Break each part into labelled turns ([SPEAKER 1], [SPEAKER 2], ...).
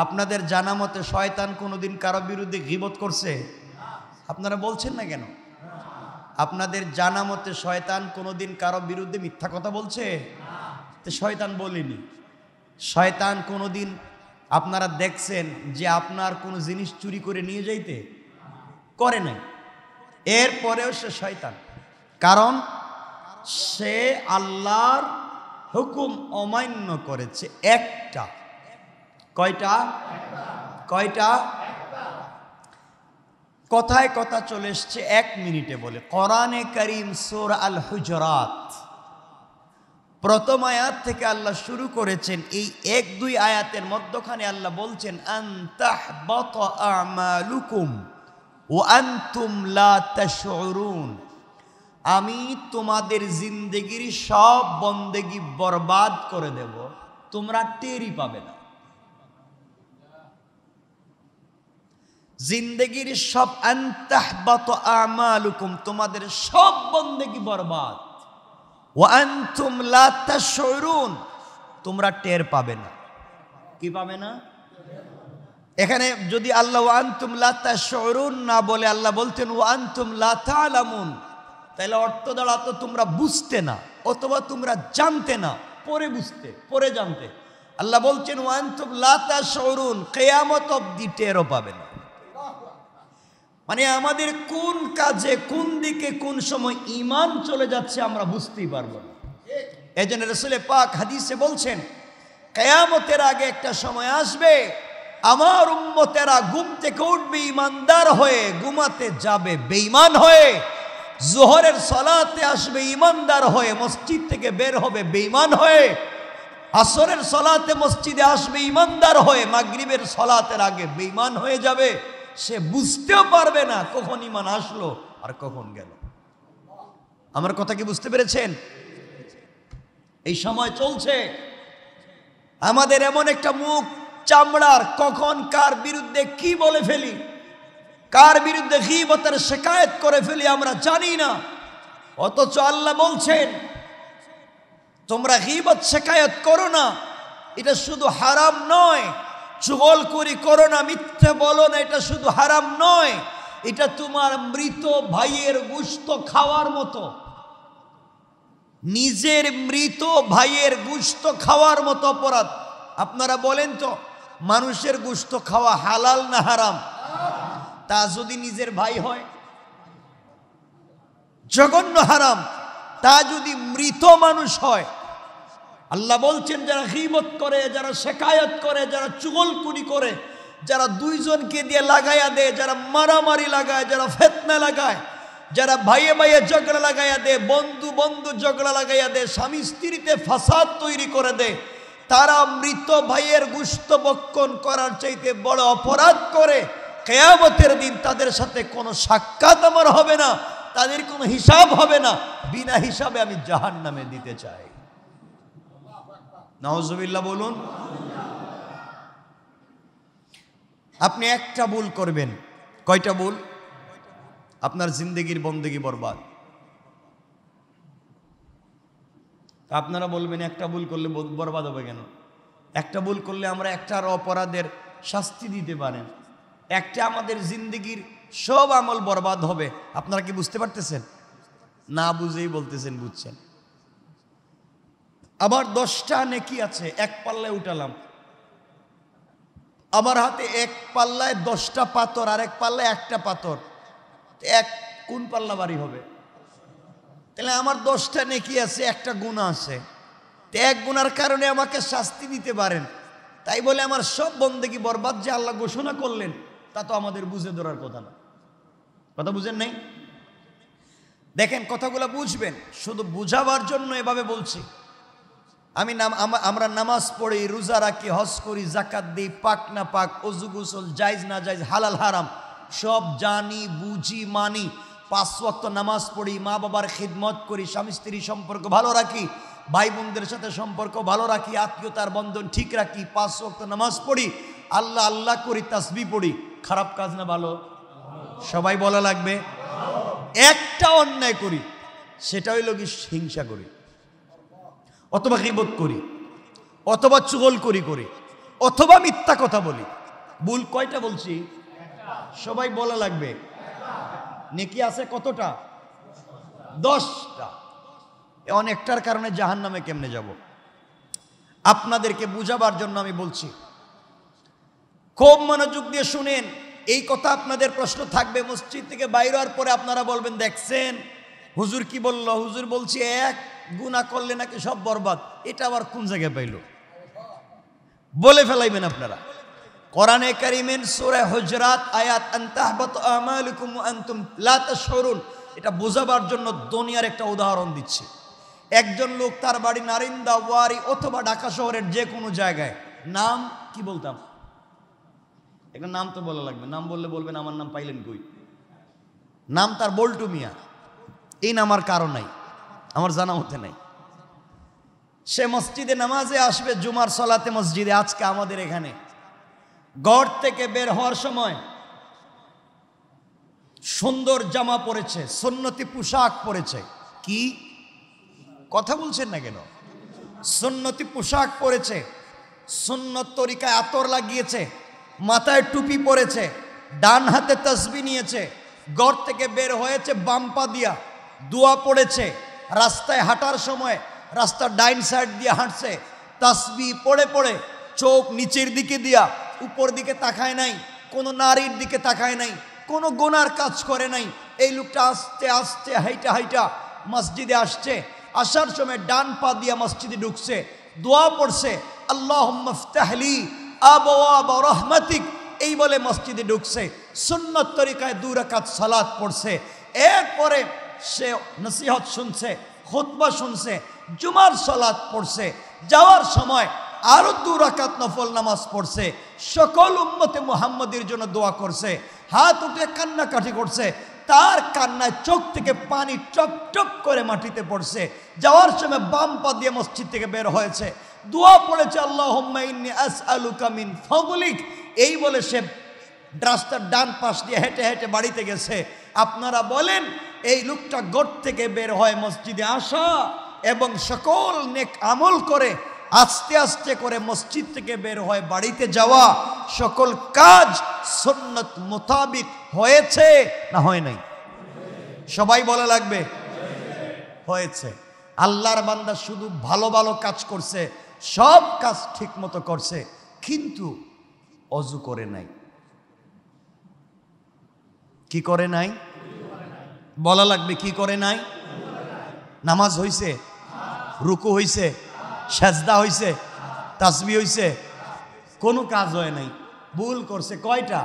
[SPEAKER 1] আপনাদের জানা মতে শয়তান কোনোদিন কারো বিরুদ্ধে গীবত করছে? আপনারা বলছেন না কেন? আপনাদের জানা মতে শয়তান কোনোদিন কারো বিরুদ্ধে মিথ্যা কথা বলছে? তো শয়তান বলেনি। শয়তান কোনোদিন আপনারা দেখছেন যে আপনার কোনো জিনিস চুরি করে নিয়ে যাইতে করে নাই। এরপরেও সে শয়তান, কারণ সে আল্লাহর হুকুম অমান্য করেছে একটা। কয়টা? কয়টা? কথায় কথা চলে এসছে 1 মিনিটে বলে। কোরআনে কারীম সূরা আল হুজুরাত প্রথম আয়াত থেকে আল্লাহ শুরু করেছেন। এই 1-2 আয়াতের মধ্যখানে আল্লাহ বলছেন আনতাহবাতা আমালুকুম ওয়া আনতুম লা তাশউরুন, আমি তোমাদের জিন্দেগির সব বন্দেগি বরবাদ করে দেব, তোমরা টেরই পাবে না। জিন্দেগির সব আনতাহবাতা আমালুকুম, তোমাদের সব বন্দেগি বরবাদ, ওয়া আনতুম লা তাশউরুন, তোমরা টের পাবে না। কি পাবে না? এখানে যদি আল্লাহ ওয়া আনতুম লা তাশউরুন না বলে আল্লাহ বলতেন ওয়া আনতুম লা তা'লামুন, তাহলে অর্থ দাঁড়াতো তোমরা বুঝতে না অথবা তোমরা জানতে না, পরে বুঝতে পরে জানতে। আল্লাহ বলছেন ওয়া আনতুম লা তাশউরুন, কিয়ামত অবধি টেরও পাবে না। মানে আমাদের কোন কাজে কোন দিকে কোন সময় ঈমান চলে যাচ্ছে আমরা বুঝতেই পারবো না। এজন্য রাসূল পাক হাদিসে বলছেন কিয়ামতের আগে একটা সময় আসবে, আমার উম্মতেরা ঘুম থেকে উঠবে ঈমানদার হয়ে, ঘুমাতে যাবে বেঈমান হয়ে। যোহরের সালাতে আসবে ঈমানদার হয়ে, মসজিদ থেকে বের হবে বেঈমান হয়ে। আসরের সালাতে মসজিদে আসবে ঈমানদার হয়ে, মাগরিবের সালাতের আগে বেঈমান হয়ে যাবে। সে বুঝতেও পারবে না কখন ঈমান আসলো আর কখন গেল। আমার কথা কি বুঝতে পেরেছেন? এই সময় চলছে আমাদের এমন একটা মুখ চামড়ার, কখন কার বিরুদ্ধে কি বলে ফেলি, কার বিরুদ্ধে গীবতের শিকায়েত করে ফেলি আমরা জানি না। অথচ আল্লাহ বলছেন তোমরা গীবত শিকায়েত করো না, এটা শুধু হারাম নয়। চুগলখড়ি করো না, মিথ্যে বলো না, এটা শুধু হারাম নয়, এটা তোমার মৃত ভাইয়ের গোশত খাওয়ার মতো। নিজের মৃত ভাইয়ের গোশত খাওয়ার মতো অপরাধ। আপনারা বলেন তো মানুষের গোশত খাওয়া হালাল না হারাম? তা যদি নিজের ভাই হয় জঘন্য হারাম, তা যদি মৃত মানুষ হয়। আল্লাহ বলছেন যারা গীবত করে, যারা শিকায়াত করে, যারা চুগলখড়ি করে, যারা দুইজনকে দিয়ে লাগাইয়া দেয়, যারা মারামারি লাগায়, যারা ফিতনা লাগায়, যারা ভাইয়ে ভাইয়ে ঝগড়া লাগাইয়া দেয়, বন্ধু বন্ধু ঝগড়া লাগাইয়া দেয়, স্বামী স্ত্রীতে ফাসাদ তৈরি করে দেয়, তারা মৃত ভাইয়ের গোশত ভক্ষণ করার চাইতে বড় অপরাধ করে। কিয়ামতের দিন তাদের সাথে কোনো সাক্ষাৎ আমার হবে না, তাদের কোনো হিসাব হবে না, বিনা হিসাবে আমি জাহান্নামে দিতে চাই। নাউজুবিল্লাহ বলুন। আপনি একটা ভুল করবেন, কয়টা ভুল? আপনার জিন্দেগির বন্দেগি বরবাদ। আপনারা বলবেন একটা ভুল করলে বরবাদ হবে কেন? একটা ভুল করলে আমরা একটার অপরাধের শাস্তি দিতে পারেন, একটা আমাদের জিন্দেগির সব আমল বরবাদ হবে। আপনারা কি বুঝতে পারতেছেন? না বুঝেই বলতেছেন বুঝছেন। আবার 10টা নেকি আছে, এক পাল্লায় উঠালাম। আমার হাতে এক পাল্লায় 10টা পাথর, আর এক পাল্লায় একটা পাথর, এক কোন পাল্লা বাড়ি হবে? তাহলে আমার 10টা নেকি আছে, একটা গুনাহ আছে। এক গুনার কারণে আমাকে শাস্তি দিতে পারেন, তাই বলে আমার সব বন্দেগী বরবাদ যে আল্লাহ ঘোষণা করলেন তা তো আমাদের বুঝে ধরার কথা না। কথা বুঝেন নাই? দেখেন কথাগুলো বুঝবেন, শুধু বুঝাবার জন্য এভাবে বলছি। আমরা নামাজ পড়ি, রোজা রাখি, হজ করি, যাকাত দিই, পাক না পাক, ওযু গোসল, জায়েজ না জায়েজ, হালাল হারাম সব জানি বুঝি মানি। 5 ওয়াক্ত নামাজ পড়ি, মা বাবার খিদমত করি, স্বামী স্ত্রী সম্পর্ক ভালো রাখি, ভাই বোনদের সাথে সম্পর্ক ভালো রাখি, আত্মীয়তার বন্ধন ঠিক রাখি, 5 ওয়াক্ত নামাজ পড়ি, আল্লাহ আল্লাহ করি, তাসবিহ পড়ি। খারাপ কাজ না ভালো? সবাই বলা লাগবে। একটা অন্যায় করি, সেটা হইল কি হিংসা করি, অথবা গীবত করি, অথবা চুগলখড়ি করি, অথবা মিথ্যা কথা বলি। ভুল কয়টা বলছি? সবাই বলা লাগবে। নেকি আছে কতটা? 10টা। অনেকটার কারণে জাহান্নামে কেমনে যাব? আপনাদেরকে বুঝাবার জন্য আমি বলছি, খুব মনোযোগ দিয়ে শুনেন। এই কথা আপনাদের প্রশ্ন থাকবে, মসজিদ থেকে বাইরে হওয়ার পরে আপনারা বলবেন, দেখছেন হুজুর কি বলল? হুজুর বলছি এক গুনাহ করলে নাকি সব বরবাদ। এটা আবার কোন জায়গায় পাইল? বলে ফেলাইবেন আপনারা। কোরআনে কারীমের সূরা হুজরাত আয়াত আন তাহবাতু আমালুকুম ওয়া আনতুম লা তাশউরুন, এটা বোঝাবার জন্য দুনিয়ার একটা উদাহরণ দিচ্ছি। একজন লোক, তার বাড়ি নারিন্দা, ওয়ারি অথবা ঢাকা শহরের যে কোনো জায়গায়। নাম কি বলতাম? একটা নাম তো বলা লাগবে। নাম বললে বলবেন আমার নাম পাইলেন কই? নাম তার বল্টু মিয়া। এই নাম আর কারো নাই, আমার জানা হতে নাই। সে মসজিদে নামাজে আসবে, জুমার সালাতে মসজিদে। আজকে আমাদের এখানে ঘর থেকে বের হওয়ার সময় সুন্দর জামা পরেছে, সুন্নতি পোশাক পরেছে। কি কথা বলছেন না কেন? সুন্নতি পোশাক পরেছে, সুন্নত তরিকায় আতর লাগিয়েছে, মাথায় টুপি পরেছে, ডান হাতে তাসবিহ নিয়েছে, ঘর থেকে বের হয়েছে বাম পা দিয়া, দোয়া পড়েছে। রাস্তায় হাঁটার সময় রাস্তার ডাইন সাইড দিয়ে হাঁটছে, তাসবিহ পড়ে পড়ে, চোখ নিচের দিকে দিয়া, উপর দিকে তাকায় নাই, কোনো নারীর দিকে তাকায় নাই, কোনো গুনার কাজ করে নাই। এই লোকটা আস্তে আস্তে হাইটা হাইটা মসজিদে আসছে। আসার সময় ডান পা দিয়া মসজিদে ঢুকছে, দোয়া পড়ছে, আল্লাহুম্মা ইফতাহলি আবওয়াব রাহমাতিক, এই বলে মসজিদে ঢুকছে। সুন্নত তরিকায় 2 রাকাত সালাত পড়ছে। এরপরে সে নসিহত শুনছে, খুতবা শুনছে, জুমার সালাত পড়ছে। যাওয়ার সময় আরো 2 রাকাত নফল নামাজ পড়ছে। সকল উম্মতে মুহাম্মাদের জন্য দোয়া করছে, হাত উঠে কান্নাকাটি করছে। তার কান্নায় চোখ থেকে পানি টপ টপ করে মাটিতে পড়ছে। যাওয়ার সময় বাম পা দিয়ে মসজিদ থেকে বের হয়েছে, দোয়া পড়েছে, আল্লাহুম্মা ইন্নী আসআলুকা মিন ফাদলিক, এই বলে সে রাস্তার ডান পাশ দিয়ে হেঁটে হেঁটে বাড়িতে গেছে। আপনারা বলেন, এই লোকটা ঘর থেকে বের হয় মসজিদে আসা এবং সকল নেক আমল করে আস্তে আস্তে করে মসজিদ থেকে বের হয় বাড়িতে যাওয়া, সকল কাজ সুন্নত মোতাবিক হয়েছে না হয় নাই? সবাই বলা লাগবে হয়েছে। আল্লাহর বান্দা শুধু ভালো ভালো কাজ করছে, সব কাজ ঠিক মতো করছে, কিন্তু অজু করে নাই। কি করে নাই? বলা লাগবে কি করে নাই? নামাজ হইছে, রুকু হইছে, সাজদা হইছে, তাসবিহ হইছে, কোনো কাজ হয় নাই। ভুল করছে কয়টা?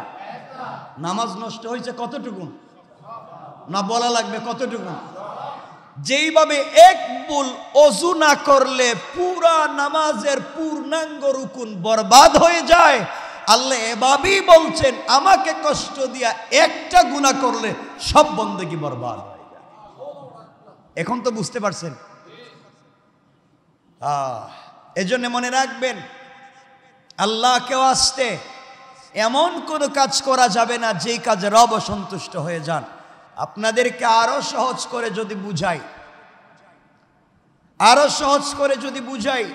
[SPEAKER 1] নামাজ নষ্ট হয়েছে কতটুকু? না বলা লাগবে কতটুকু? যেইভাবে এক ভুল অজু না করলে পুরা নামাজের পূর্ণাঙ্গ রুকুন বরবাদ হয়ে যায়, আল্লাহ এভাবেই বলছেন, আমাকে কষ্ট দিয়া একটা গুনাহ করলে সব বন্দেগী বরবাদ হয়ে যায়। এখন তো বুঝতে পারছেন? এজন্য মনে রাখবেন, আল্লাহকে আসতে এমন কোনো কাজ করা যাবে না যেই কাজে রব অসন্তুষ্ট হয়ে যান। আপনাদেরকে আরো সহজ করে যদি বুঝাই, আরো সহজ করে যদি বুঝাই,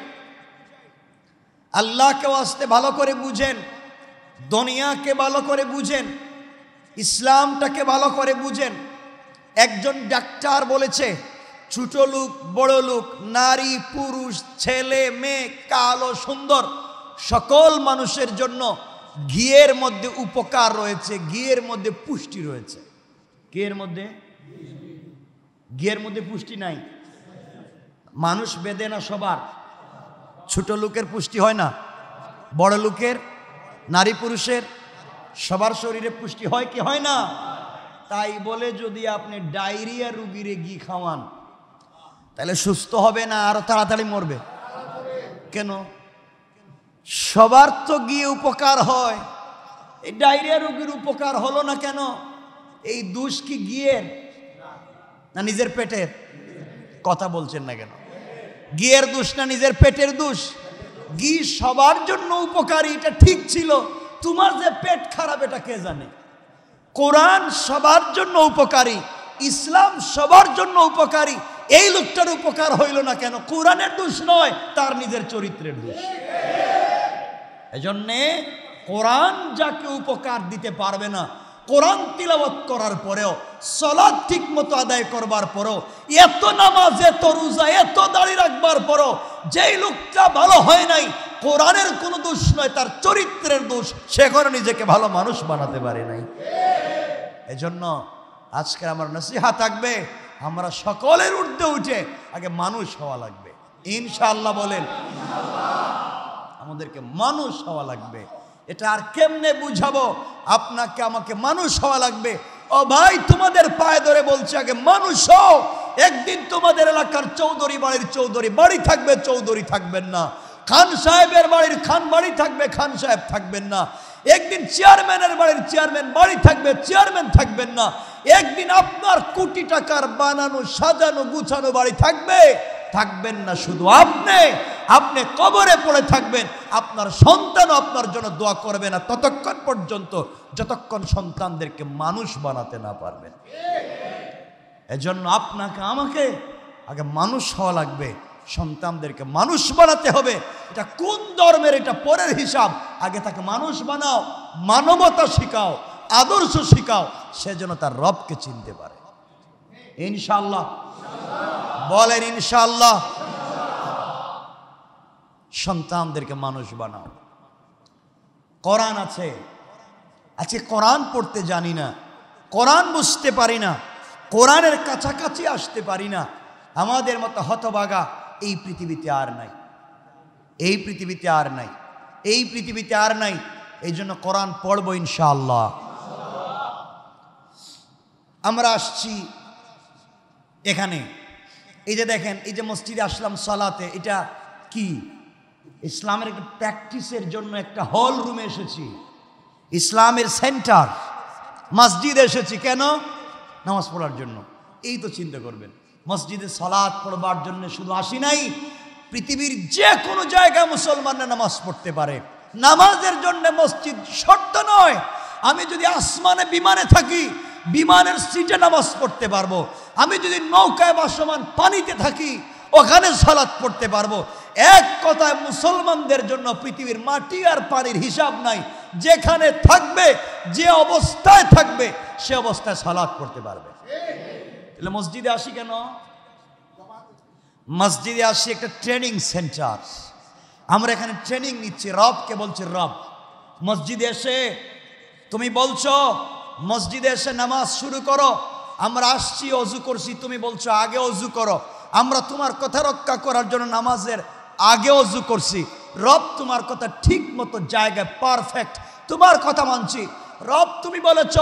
[SPEAKER 1] আল্লাহকে আসতে ভালো করে বুঝেন, দুনিয়াকে ভালো করে বুঝেন, ইসলামটাকে ভালো করে বুঝেন। একজন ডাক্তার বলেছে, ছোট লোক বড় লোক, নারী পুরুষ, ছেলে মেয়ে, কালো সুন্দর, সকল মানুষের জন্য ঘিয়ের মধ্যে উপকার রয়েছে, ঘিয়ের মধ্যে পুষ্টি রয়েছে। ঘিয়ের মধ্যে, ঘিয়ের মধ্যে পুষ্টি নাই? মানুষ বেদে না সবার? ছোট লোকের পুষ্টি হয় না? বড় লোকের, নারী পুরুষের, সবার শরীরে পুষ্টি হয় কি হয় না? তাই বলে যদি আপনি ডায়রিয়া রুগীরে ঘি খাওয়ান, তাহলে সুস্থ হবে না আরো তাড়াতাড়ি মরবে? কেন? সবার তো গিয়ে উপকার হয়, এই ডায়রিয়া রোগীর উপকার হলো না কেন? এই দোষ কি গিয়ের না নিজের পেটের? কথা বলছেন না কেন? গিয়ের দোষ না নিজের পেটের দোষ? ঘি সবার জন্য উপকারী, এটা ঠিক ছিল। তোমার যে পেট খারাপ এটা কে জানে? কোরআন সবার জন্য উপকারী, ইসলাম সবার জন্য উপকারী। এই লোকটার উপকার হইল না কেন? কোরআনের দোষ নয়, তার নিজের চরিত্রের দোষ। এজন্যে কোরআন যাকে উপকার দিতে পারবে না, কোরআন তিলাওয়াত করার পরেও, সালাত ঠিক মতো আদায় করবার পরেও, এত নামাজ, এত রোজা, এত দাড়ি রাখবার পরেও যেই লোকটা ভালো হয় নাই, কোরআনের কোনো দোষ নয়, তার চরিত্রের দোষ, সে করে নিজেকে ভালো মানুষ বানাতে পারে নাই। এজন্য আজকে আমার নসিহা থাকবে, আমরা সকলের ঊর্ধ্বে উঠে আগে মানুষ হওয়া লাগবে। ইনশাআল্লাহ বলেন, আমাদেরকে মানুষ হওয়া লাগবে। এটা আর কেমনে বুঝাবো আপনাকে আমাকে? মানুষ হওয়া লাগবে। ও ভাই, তোমাদের পায়ে ধরে বলছে আগে মানুষ হও। একদিন তোমাদের এলাকার চৌধুরী বাড়ির চৌধুরী বাড়ি থাকবে, চৌধুরী থাকবেন না। খান সাহেবের বাড়ির খান বাড়ি থাকবে, খান সাহেব থাকবেন না। একদিন চেয়ারম্যানের বাড়ির চেয়ারম্যান বাড়ি থাকবে, চেয়ারম্যান থাকবেন না। একদিন আপনার কোটি টাকার বানানো সাজানো গুছানো বাড়ি থাকবে, থাকবেন না। শুধু আপনি কবরে পড়ে থাকবেন, আপনার সন্তানও আপনার জন্য দোয়া করবে না ততক্ষণ পর্যন্ত যতক্ষণ সন্তানদেরকে মানুষ বানাতে না পারবেন। এজন্য আপনাকে আমাকে আগে মানুষ হওয়া লাগবে, সন্তানদেরকে মানুষ বানাতে হবে। এটা কোন ধর্মের, এটা পরের হিসাব। আগে তাকে মানুষ বানাও, মানবতা শিখাও, আদর্শ শিখাও, সে যেন তার রবকে চিনতে পারে। ইনশাআল্লাহ বলেন, ইনশাআল্লাহ। সন্তানদেরকে মানুষ বানাও। কোরআন আছে, আজকে কোরআন পড়তে জানি না, কোরআন বুঝতে পারি না, কোরআনের কাছাকাছি আসতে পারি না। আমাদের মতো হতভাগা এই পৃথিবীতে আর নাই, এই পৃথিবীতে আর নাই, এই পৃথিবীতে আর নাই। এই জন্য কোরআন পড়বো ইনশাআল্লাহ। আমরা আসছি এখানে, এই যে দেখেন, এই যে মসজিদে আসলাম সালাতে, এটা কি? ইসলামের একটা প্র্যাকটিসের জন্য একটা হল রুমে এসেছি, ইসলামের সেন্টার মসজিদে এসেছি। কেন? নামাজ পড়ার জন্য। এই তো চিন্তা করবেন, মসজিদে সালাত পড়বার জন্য শুধু আসি নাই, পৃথিবীর যে কোনো জায়গায় মুসলমানরা নামাজ পড়তে পারে। নামাজের জন্য মসজিদ শর্ত নয়। আমি যদি আসমানে বিমানে থাকি, বিমানের সিটে নামাজ পড়তে পারবো। আমি যদি নৌকায় ভাসমান পানিতে থাকি, ওখানে সালাত পড়তে পারবো। এক কথায় মুসলমানদের জন্য পৃথিবীর মাটি আর পানির হিসাব নাই। যেখানে থাকবে, যে অবস্থায় থাকবে, সে অবস্থায় সালাত পড়তে পারবে। তাহলে মসজিদে আসি কেন? মসজিদে আসি একটা ট্রেনিং সেন্টার। আমরা এখানে ট্রেনিং নিচ্ছি, রবকে বলছি রব। মসজিদে এসে তুমি বলছো মসজিদে এসে নামাজ শুরু করো, আমরা আসছি অজু করছি, তুমি বলছো আগে অজু করো। আমরা তোমার কথা রক্ষা করার জন্য নামাজের আগে অজু করছি। রব তোমার কথা ঠিক মতো জায়গায় পারফেক্ট, তোমার কথা মানছি। রব তুমি বলেছ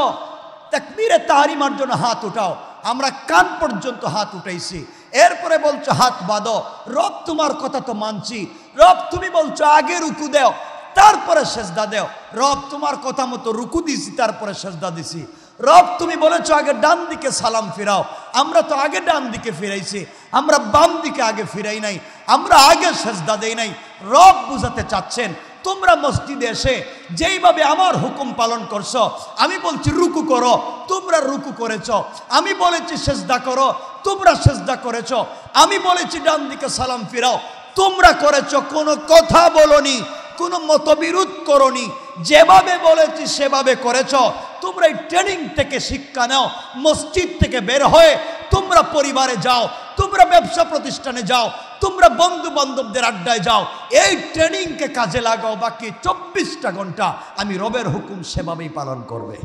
[SPEAKER 1] তাকবীরে তাহরিমার জন্য হাত উঠাও, আমরা কান পর্যন্ত হাত উঠাইছি। এরপরে বলছো হাত বাঁধো, রব তোমার কথা তো মানছি। রব তুমি বলছো আগে রুকু দেও, তারপরে সেজদা দেও। রব তোমার কথা মতো রুকু দিছি, তারপরে সেজদা দিছি। রব তুমি বলেছো আগে ডান দিকে সালাম ফিরাও, আমরা তো আগে ডান দিকে ফিরাইছি, আমরা বাম দিকে আগে ফিরাই নাই, আমরা আগে সেজদা দেই নাই। রব বুঝাতে চাচ্ছেন তোমরা মসজিদে এসে যেইভাবে আমার হুকুম পালন করছো, আমি বলছি রুকু করো, তোমরা রুকু করেছো। আমি বলেছি সেজদা করো, তোমরা সেজদা করেছো। আমি বলেছি ডান দিকে সালাম ফিরাও, তোমরা করেছো। কোনো কথা বলনি, কোনো মতবিরোধ করনি, যেভাবে বলেছি সেভাবে করেছো। তোমরা এই ট্রেনিং থেকে শিক্ষা নাও। মসজিদ থেকে বের হয়ে তোমরা পরিবারে যাও, তোমরা ব্যবসা প্রতিষ্ঠানে যাও, তোমরা বন্ধু বান্ধবদের আড্ডায় যাও। এই ট্রেনিংকে কাজে লাগাও। বাকি 24টা ঘন্টা আমি রবের হুকুম সেভাবেই পালন করবে।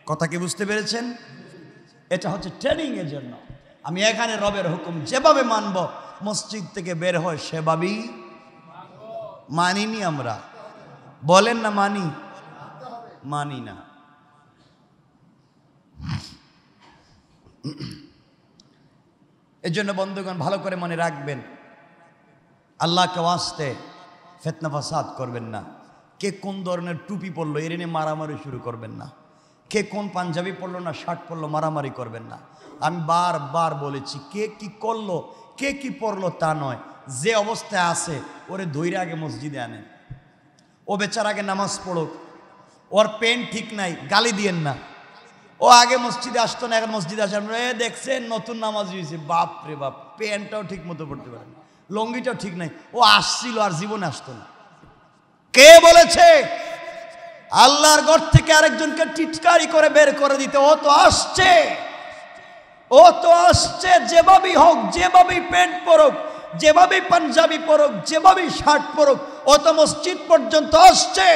[SPEAKER 1] কথা কি বুঝতে পেরেছেন? এটা হচ্ছে ট্রেনিং এর জন্য। আমি এখানে রবের হুকুম যেভাবে মানব, মসজিদ থেকে বের হয় সেভাবেই মানিনি। আমরা বলেন না মানি? মানি না। এই জন্য বন্ধুগণ ভালো করে মনে রাখবেন, আল্লাহকে ওয়াস্তে ফিতনা ফাসাদ করবেন না। কে কোন ধরনের টুপি পরলো এর নিয়ে মারামারি শুরু করবেন না। কে কোন পাঞ্জাবি পরলো না শার্ট পরলো মারামারি করবেন না। আমি বারবার বলেছি, কে কি করলো কে কি পরলো তা নয়, যে অবস্থায় আছে ওরে ধৈর্য আগে মসজিদে আনেন। ও বেচার আগে নামাজ পড়ুক, ওর পেন ঠিক নাই গালি দিয়েন না। ও আগে মসজিদে আসতো না, এখন মসজিদে আসে দেখছেন নতুন নামাজ হয়েছে, বাপ রে বাপ, প্যান্টটাও ঠিক মতো পড়তে পারে না, লঙ্গিটাও ঠিক নাই। ও আসছিল আর জীবনে আসতো না। কে বলেছে আল্লাহর ঘর থেকে আরেকজনকে টিটকারি করে বের করে দিতে? ও তো আসছে, ও তো আসছে, যেভাবেই হোক, যেভাবেই প্যান্ট পরুক, যেভাবেই পাঞ্জাবি পরুক, যেভাবেই শার্ট পরুক, ও তো মসজিদ পর্যন্ত আসছে।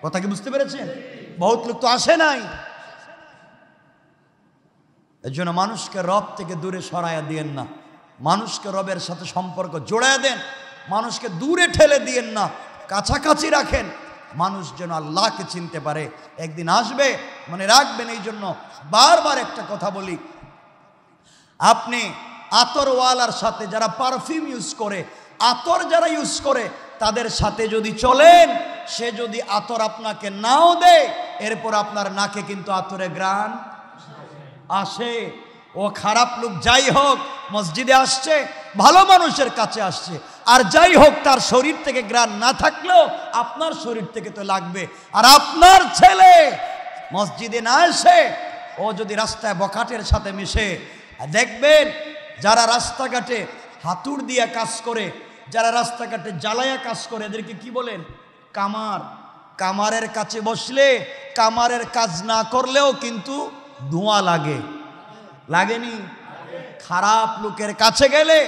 [SPEAKER 1] কথা কি বুঝতে পেরেছেন? বহুত লোক তো আসে নাই। এর জন্য মানুষকে রব থেকে দূরে সরাইয়া দিয়েন না, মানুষকে রবের সাথে সম্পর্ক জোড়াইয়া দেন, মানুষকে দূরে ঠেলে দিয়েন না, কাছাকাছি রাখেন, মানুষ যেন আল্লাহকে চিনতে পারে। একদিন আসবে, মনে রাখবেন। এই জন্য বারবার একটা কথা বলি, আপনি আতরওয়ালার সাথে, যারা পারফিউম ইউজ করে, আতর যারা ইউজ করে, তাদের সাথে যদি চলেন, সে যদি আতর আপনাকে নাও দেয়, এরপর আপনার নাকে কিন্তু আতরে ঘ্রাণ আসে। ও খারাপ লোক যাই হোক মসজিদে আসছে, ভালো মানুষের কাছে আসছে, আর যাই হোক তার শরীর থেকে ঘ্রাণ না থাকলেও আপনার শরীর থেকে তো লাগবে। আর আপনার ছেলে মসজিদে না এসে ও যদি রাস্তায় বখাটের সাথে মিশে, দেখবেন যারা রাস্তাঘাটে হাতুড় দিয়ে কাজ করে, যারা রাস্তাঘাটে জ্বালায়া কাজ করে, এদেরকে কি বলেন? কামার। কামারের কাছে বসলে কামারের কাজ না করলেও কিন্তু ধোঁয়া লাগে, লাগেনি? খারাপ লোকের কাছে গেলে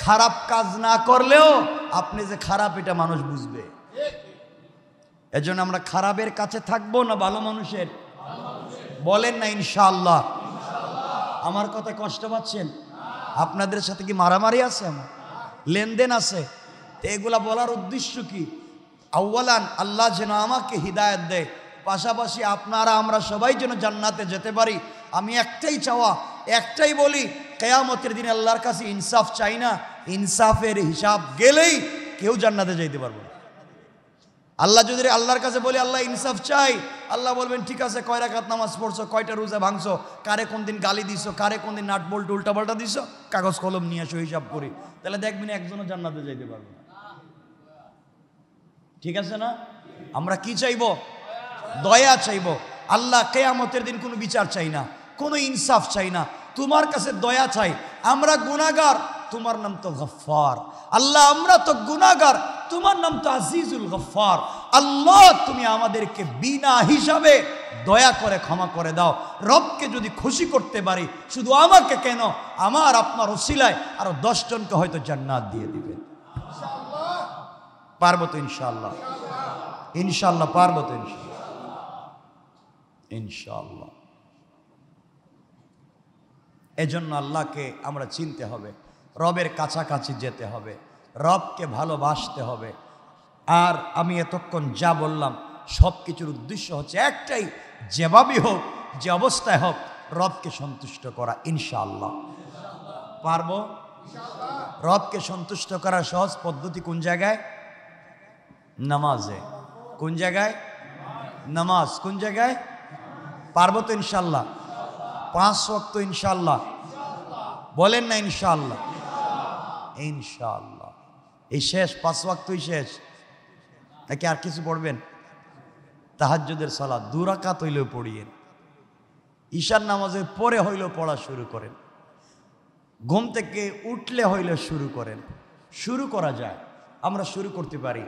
[SPEAKER 1] খারাপ কাজ না করলেও আপনি যে খারাপ এটা মানুষ বুঝবে। এজন্য আমরা খারাপের কাছে থাকবো না ভালো মানুষের? বলেন না ইনশাআল্লাহ। আমার কথা কষ্ট পাচ্ছেন? আপনাদের সাথে কি মারামারি আছে? আমার লেনদেন আছে? এগুলা বলার উদ্দেশ্য কি? আউয়ালান আল্লাহ যেন আমাকে হিদায়াত দেয়, পাশাপাশি আপনারা আমরা সবাই যেন জান্নাতে যেতে পারি। আমি একটাই চাওয়া, একটাই বলি, কিয়ামতের দিন আল্লাহর কাছে ইনসাফ চাই না। ইনসাফের হিসাব গেলেই কেউ জান্নাতে যাইতে পারবে না। আল্লাহ যদি আল্লাহর কাছে বলি আল্লাহ ইনসাফ চাই, আল্লাহ বলবেন ঠিক আছে, কয় রাকাত নামাজ পড়ছো, কয়টা রোজা ভাঙছো, কারে কোন দিন গালি দিছো, কারে কোন দিন নাট বল্টু উল্টা পাল্টা দিছো, কাগজ কলম নিয়ে আসো হিসাব করি। তাহলে দেখবেন একজনও জান্নাতে যাইতে পারবে না। ঠিক আছে না? আমরা কি চাইবো? দয়া চাইবো। আল্লাহ কিয়ামতের দিন কোনো বিচার চাই না, কোনো ইনসাফ চাই না, তোমার কাছে দয়া চাই। আমরা গুনাহগার, তোমার নাম তো গফফার। আল্লাহ আমরা তো গুনাহগার, তোমার নাম তো আজিজুল গফফার। আল্লাহ তুমি আমাদেরকে বিনা হিসাবে দয়া করে ক্ষমা করে দাও। রবকে যদি খুশি করতে পারি, শুধু আমাকে কেন, আমার আপনার ওসিলায় আরো 10 জনকে হয়তো জান্নাত দিয়ে দিবেন। পারবো তো ইনশাআল্লাহ? ইনশাআল্লাহ পারবো তো ইনশাআল্লাহ। এজন্য আল্লাহকে আমরা চিনতে হবে, রবের কাছাকাছি যেতে হবে, রবকে ভালোবাসতে হবে। আর আমি এতক্ষণ যা বললাম সব কিছুর উদ্দেশ্য হচ্ছে একটাই, যেভাবেই হোক, যে অবস্থায় হোক, রবকে সন্তুষ্ট করা। ইনশাআল্লাহ পারবো। রবকে সন্তুষ্ট করার সহজ পদ্ধতি কোন জায়গায়? নামাজে। কোন জায়গায়? নামাজ। কোন জায়গায়? পারবো তো ইনশাআল্লাহ? 5 ওয়াক্ত ইনশাআল্লাহ। বলেন না ইনশাআল্লাহ? ইনশাআল্লাহ। এই শেষ 5 ওয়াক্তই শেষ নাকি আর কিছু পড়বেন? তাহাজ্জুদের সালাত 2 রাকাত হইলেও পড়িয়েন, ঈশার নামাজের পরে হইলেও পড়া শুরু করেন, ঘুম থেকে উঠলে হইলেও শুরু করেন। শুরু করা যায়, আমরা শুরু করতে পারি,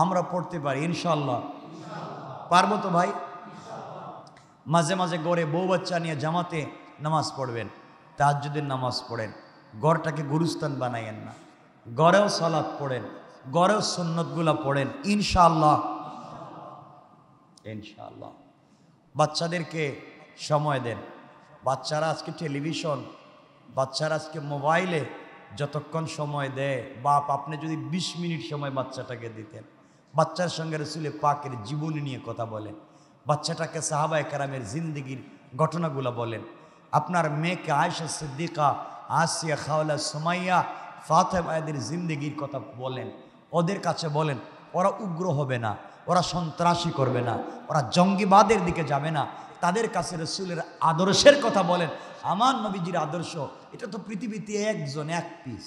[SPEAKER 1] আমরা পড়তে পারি ইনশাআল্লাহ। পারবো তো ভাই? মাঝে মাঝে গড়ে বউ বাচ্চা নিয়ে জামাতে নামাজ পড়বেন, তাহাজ্জুদের নামাজ পড়েন, ঘরটাকে গুরুস্থান বানাইয়েন না, ঘরেও সালাত পড়েন, ঘরেও সুন্নতগুলা পড়েন ইনশাআল্লাহ। ইনশাআল্লাহ। বাচ্চাদেরকে সময় দেন। বাচ্চারা আজকে টেলিভিশন, বাচ্চারা আজকে মোবাইলে যতক্ষণ সময় দেয়, বাপ আপনি যদি 20 মিনিট সময় বাচ্চাটাকে দিতেন, বাচ্চার সঙ্গে রাসূলে পাকের জীবনী নিয়ে কথা বলেন, বাচ্চাটাকে সাহাবায়ে কেরামের জিন্দেগির ঘটনাগুলো বলেন, আপনার মেয়েকে আয়েশা সিদ্দিকা, আসিয়া, খাওলা, সুমাইয়া, ফাতেমা এদের জিন্দেগির কথা বলেন, ওদের কাছে বলেন। ওরা উগ্র হবে না, ওরা সন্ত্রাসী করবে না, ওরা জঙ্গিবাদের দিকে যাবে না। তাদের কাছে রাসূলের আদর্শের কথা বলেন। আমার নবীজির আদর্শ এটা তো পৃথিবীতে একজন, এক পিস।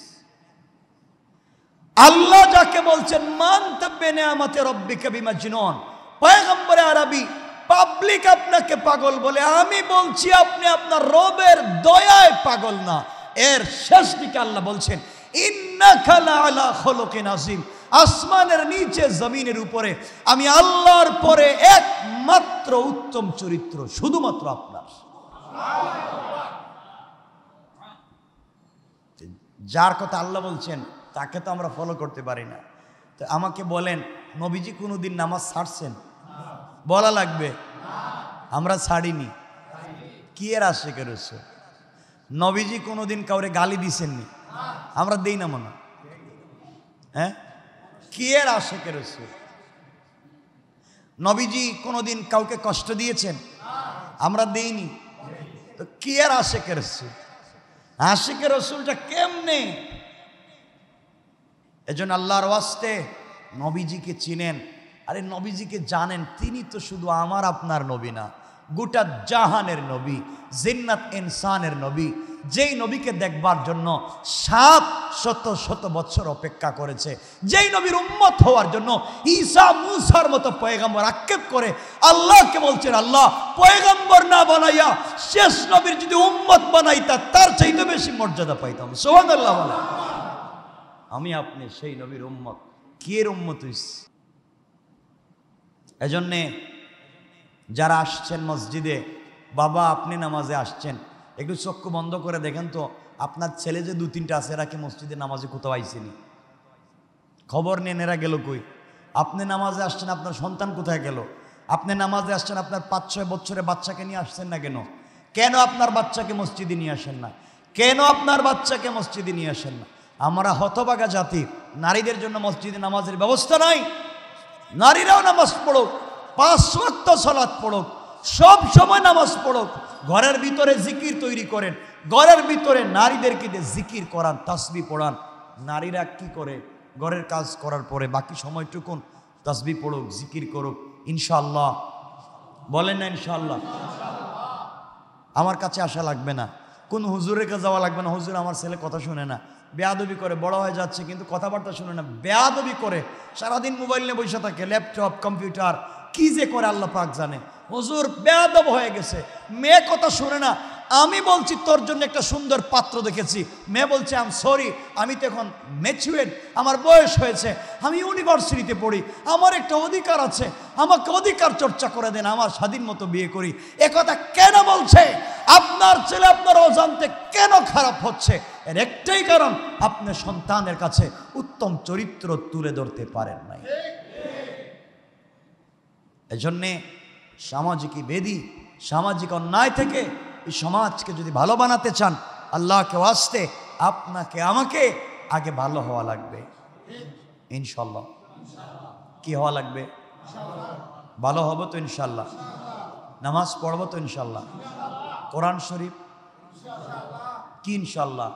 [SPEAKER 1] আল্লাহ যাকে বলছেন মান তাব্বে নিয়ামতে রব্বিকা বিমাজনুন, পয়গম্বরে আরবি পাবলিক আপনাকে পাগল বলে, আমি বলছি আপনি আপনার রবের দয়ায় পাগল না। এর শেষ দিকে আল্লাহ বলছেন ইন্নাকা লাআলা খুলুকিন আযীম, আসমানের নিচে জমিনের উপরে আমি আল্লাহর পরে একমাত্র উত্তম চরিত্র শুধুমাত্র আপনার। যার কথা আল্লাহ বলছেন তাকে তো আমরা ফলো করতে পারি না। তো আমাকে বলেন, নবীজি কোনোদিন নামাজ ছাড়ছেন? বলা লাগবে, আমরা ছাড়িনি। কি এর আশিকের রাসূল? নবীজি কোনোদিন কাউরে গালি দিছেননি? আমরা দেই না মনে? হ্যাঁ, কি এর আশিকের রাসূল? নবীজি কোনোদিন কাউকে কষ্ট দিয়েছেন? আমরা দেইনি। তো কি এর আশিকের রাসূল? আশিকের রাসূলটা কেমনে? এজন্য আল্লাহর ওয়াস্তে নবীজিকে চিনেন। আরে নবীজিকে জানেন, তিনি তো শুধু আমার আপনার নবী না, গোটা জাহানের নবী, জিন্নাত ইনসানের নবী, যেই নবীকে দেখবার জন্য 700 বছর অপেক্ষা করেছে, যেই নবীর উম্মত হওয়ার জন্য ঈসা মুসার মতো পয়গম্বর আক্ষেপ করে আল্লাহকে বলছেন, আল্লাহ পয়গম্বর না বানাইয়া শেষ নবীর যদি উম্মত বানাইতা তার চাইতে বেশি মর্যাদা পাইতাম। সুবহানাল্লাহ বলে। আমি আপনি সেই নবীর উম্মত। কি এর উম্মত হইছি? এজন্যে যারা আসছেন মসজিদে, বাবা আপনি নামাজে আসছেন, একটু চক্ষু বন্ধ করে দেখেন তো আপনার ছেলে যে 2-3টা আছে এরা কি মসজিদে নামাজে কোথাও আইসেনি? খবর নেন এরা গেল কই? আপনি নামাজে আসছেন, আপনার সন্তান কোথায় গেল? আপনি নামাজে আসছেন, আপনার 5-6 বছরের বাচ্চাকে নিয়ে আসছেন না কেন? কেন আপনার বাচ্চাকে মসজিদে নিয়ে আসেন না? কেন আপনার বাচ্চাকে মসজিদে নিয়ে আসেন না? আমরা হতভাগা জাতি, নারীদের জন্য মসজিদে নামাজের ব্যবস্থা নাই। নারীরাও নামাজ পড়ুক, 5 ওয়াক্ত সালাত পড়ুক, সব সময় নামাজ পড়ুক, ঘরের ভিতরে জিকির তৈরি করেন, ঘরের ভিতরে নারীদেরকে দিয়ে জিকির করান, তাসবিহ পড়ান। নারীরা কি করে? ঘরের কাজ করার পরে বাকি সময়টুকুন তাসবিহ পড়ুক, জিকির করুক, ইনশাআল্লাহ। বলেন না ইনশাআল্লাহ? আমার কাছে আসা লাগবে না, কোন হুজুরের কাছে যাওয়া লাগবে না। হুজুর আমার ছেলে কথা শুনে না, বেয়াদবি করে, বড় হয়ে যাচ্ছে কিন্তু কথাবার্তা শুনে না, বেয়াদবি করে, সারাদিন মোবাইল নিয়ে বসে থাকে, ল্যাপটপ কম্পিউটার কি যে করে আল্লাহ পাক জানে। হুজুর বেয়াদব হয়ে গেছে, মেয়ে কথা শুনে না। আমি বলছি তোর জন্য একটা সুন্দর পাত্র দেখেছি, মেয়ে বলছে আই এম সরি, আমি তো এখন ম্যাচিউরড, আমার বয়স হয়েছে, আমি ইউনিভার্সিটিতে পড়ি, আমার একটা অধিকার আছে, আমাকে অধিকার চর্চা করে দেন, আমার স্বাধীন মতো বিয়ে করি। একথা কেন বলছে? আপনার ছেলে আপনার অজান্তে কেন খারাপ হচ্ছে? এর একটাই কারণ, আপনি সন্তানের কাছে উত্তম চরিত্র তুলে ধরতে পারেন নাই। এজন্যে সামাজিক বেদি, সামাজিক অন্যায় থেকে এই সমাজকে যদি ভালো বানাতে চান, আল্লাহকে ওয়াস্তে আপনাকে আমাকে আগে ভালো হওয়া লাগবে ইনশাল্লাহ। কি হওয়া লাগবে? ভালো হবো তো ইনশাল্লাহ, নামাজ পড়বো তো ইনশাল্লাহ, কোরআন শরীফ কি ইনশাল্লাহ,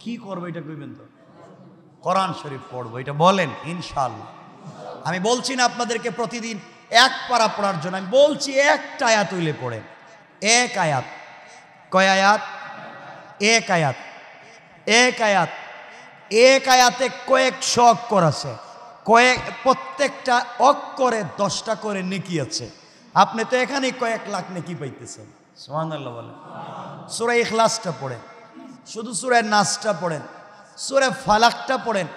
[SPEAKER 1] কি করবো এটা কইবেন তো? কোরআন শরীফ পড়বো, এটা বলেন ইনশাল্লাহ। আমি বলছি না আপনাদেরকে প্রতিদিন 1 পারা পড়ার জন্য, আমি বলছি একটা আয়াত হইলে পড়েন। 1 আয়াত। কয় আয়াত? 1 আয়াত। 1 আয়াত। 1 আয়াতে কয়েকশো অক্ষর আছে, প্রত্যেকটা অক্ষরে 10টা করে নেকি আছে। আপনি তো এখানে কয়েক লাখ নেকি পাইতেছেন। সুবহানাল্লাহ বলেন। সূরা ইখলাসটা পড়েন, শুধু সূরা নাসটা পড়েন, সূরা ফালাকটা পড়েন,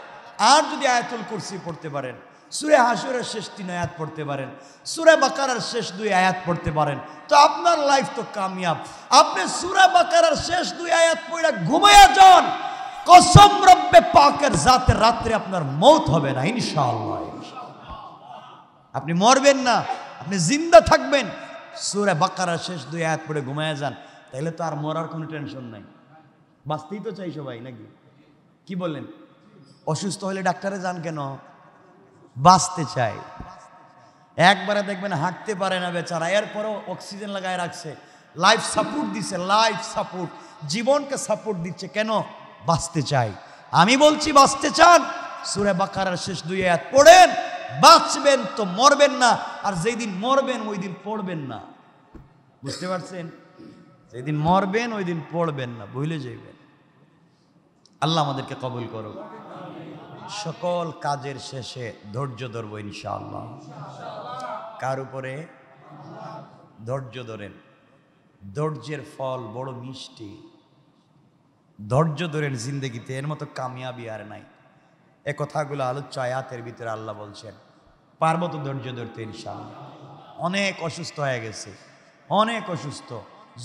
[SPEAKER 1] আর যদি আয়াতুল কুরসি পড়তে পারেন, সূরা হাশরের শেষ 3 আয়াত পড়তে পারেন, সূরা বাকারার শেষ 2 আয়াত পড়তে পারেন, তো আপনার লাইফ তো কামিয়াব। আপনি সূরা বাকারার শেষ 2 আয়াত পড়ে ঘুমায়া যান, কসম রব্বে পাকের জাতের, রাত্রে আপনার মওত হবে না ইনশাআল্লাহ। আপনি মরবেন না, আপনি জিন্দা থাকবেন। সূরা বাকারার শেষ 2 আয়াত পড়ে ঘুমায়া যান, তাহলে তো আর মরার কোনো টেনশন নাই। বাঁচতেই তো চাই সবাই, নাকি? কি বলেন? অসুস্থ হলে ডাক্তারে যান কেন? বাঁচতে চাই। একবারে দেখবেন হাঁটতে পারে না বেচারা, এরপরও অক্সিজেন লাগায় রাখছে, লাইফ সাপোর্ট দিচ্ছে, লাইফ সাপোর্ট, জীবনকে সাপোর্ট দিচ্ছে। কেন? বাঁচতে চাই। আমি বলছি বাঁচতে চান, সূরা বাকারার শেষ 2 আয়াত পড়েন, বাঁচবেন তো, মরবেন না। আর যেই দিন মরবেন ওই দিন পড়বেন না, বুঝতে পারছেন? যেদিন মরবেন ওই দিন পড়বেন না, ভুলে যাইবেন। আল্লাহ আমাদেরকে কবুল করুন। সকল কাজের শেষে ধৈর্য ধরবো ইনশাআল্লাহ। কার উপরে? ধৈর্য ধরেন, ধৈর্যের ফল বড় মিষ্টি। ধৈর্য ধরেন জিন্দগিতে, এর মতো কামিয়াবি আর নাই। এ কথাগুলো আলোচ্য আয়াতের ভিতরে আল্লাহ বলছেন, পার্বত ধৈর্য ধরতে ইনশাআল্লাহ। অনেক অসুস্থ হয়ে গেছে, অনেক অসুস্থ,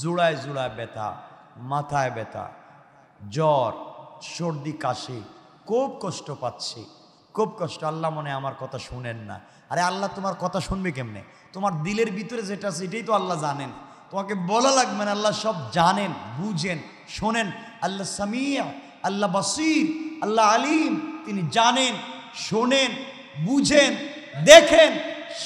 [SPEAKER 1] জোড়ায় জোড়ায় ব্যথা, মাথায় ব্যথা, জ্বর, সর্দি, কাশি, খুব কষ্ট পাচ্ছি, খুব কষ্ট। আল্লাহ মনে আমার কথা শুনেন না। আরে আল্লাহ তোমার কথা শুনবে কেমনে? তোমার দিলের ভিতরে যেটা আছে এটাই তো আল্লাহ জানেন, তোমাকে বলা লাগবে না। আল্লাহ সব জানেন, বুঝেন, শোনেন। আল্লাহ সামিয়া, আল্লাহ বাসির, আল্লাহ আলিম। তিনি জানেন, শোনেন, বুঝেন, দেখেন,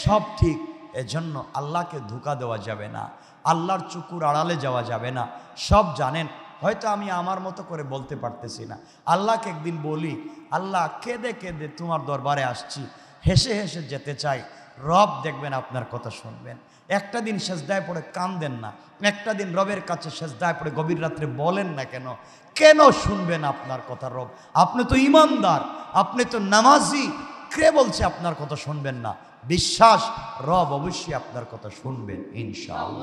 [SPEAKER 1] সব ঠিক। এজন্য আল্লাহকে ধোঁকা দেওয়া যাবে না, আল্লাহর চুকুর আড়ালে যাওয়া যাবে না। সব জানেন। হয়তো আমি আমার মতো করে বলতে পারতেছি না। আল্লাহকে একদিন বলি, আল্লাহ কেঁদে কেঁদে তোমার দরবারে আসছি, হেসে হেসে যেতে চাই। রব দেখবেন আপনার কথা শুনবেন। একটা দিন সেজদায় পড়ে কাঁদেন না, একটা দিন রবের কাছে সেজদায় পড়ে গভীর রাত্রে বলেন না কেন? কেন শুনবেন আপনার কথা রব? আপনি তো ইমানদার, আপনি তো নামাজি, কে বলছে আপনার কথা শুনবেন না? বিশ্বাস, রব অবশ্যই আপনার কথা শুনবেন ইনশাআল্লাহ।